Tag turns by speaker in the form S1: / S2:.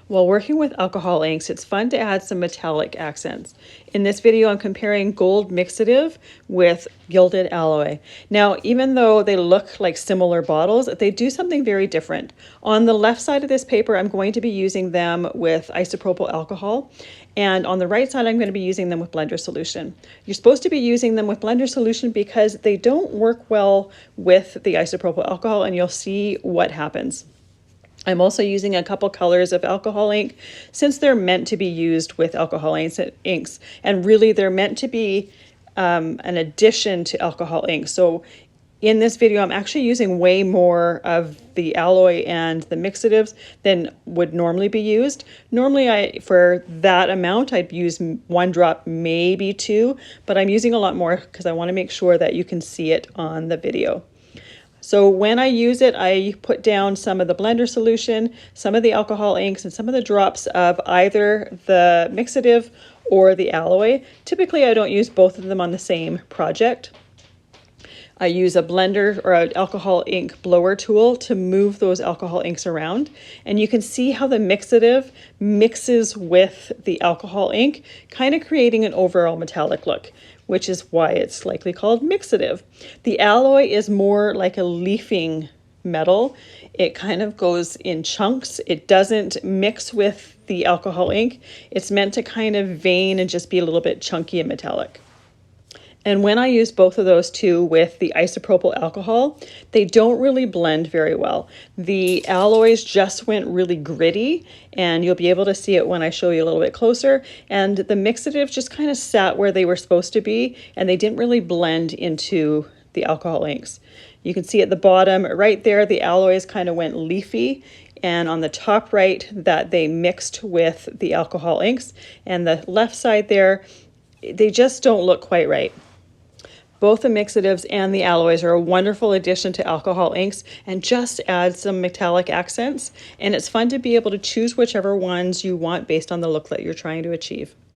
S1: While working with alcohol inks, it's fun to add some metallic accents. In this video, I'm comparing Gold Mixative with Gilded Alloy. Now, even though they look like similar bottles, they do something very different. On the left side of this paper, I'm going to be using them with isopropyl alcohol. And on the right side, I'm going to be using them with blender solution. You're supposed to be using them with blender solution because they don't work well with the isopropyl alcohol, and you'll see what happens. I'm also using a couple colors of alcohol ink since they're meant to be used with alcohol inks, and really they're meant to be an addition to alcohol ink. So in this video, I'm actually using way more of the alloy and the mixatives than would normally be used. Normally, for that amount, I'd use 1 drop, maybe 2, but I'm using a lot more because I want to make sure that you can see it on the video. So when I use it, I put down some of the blender solution, some of the alcohol inks, and some of the drops of either the mixative or the alloy. Typically, I don't use both of them on the same project. I use a blender or an alcohol ink blower tool to move those alcohol inks around. And you can see how the mixative mixes with the alcohol ink, kind of creating an overall metallic look, which is why it's likely called mixative. The alloy is more like a leafing metal. It kind of goes in chunks. It doesn't mix with the alcohol ink. It's meant to kind of vein and just be a little bit chunky and metallic. And when I use both of those two with the isopropyl alcohol, they don't really blend very well. The alloys just went really gritty, and you'll be able to see it when I show you a little bit closer. And the mixative just kind of sat where they were supposed to be, and they didn't really blend into the alcohol inks. You can see at the bottom right there, the alloys kind of went leafy, and on the top right that they mixed with the alcohol inks, and the left side there, they just don't look quite right. Both the mixatives and the alloys are a wonderful addition to alcohol inks and just add some metallic accents. And it's fun to be able to choose whichever ones you want based on the look that you're trying to achieve.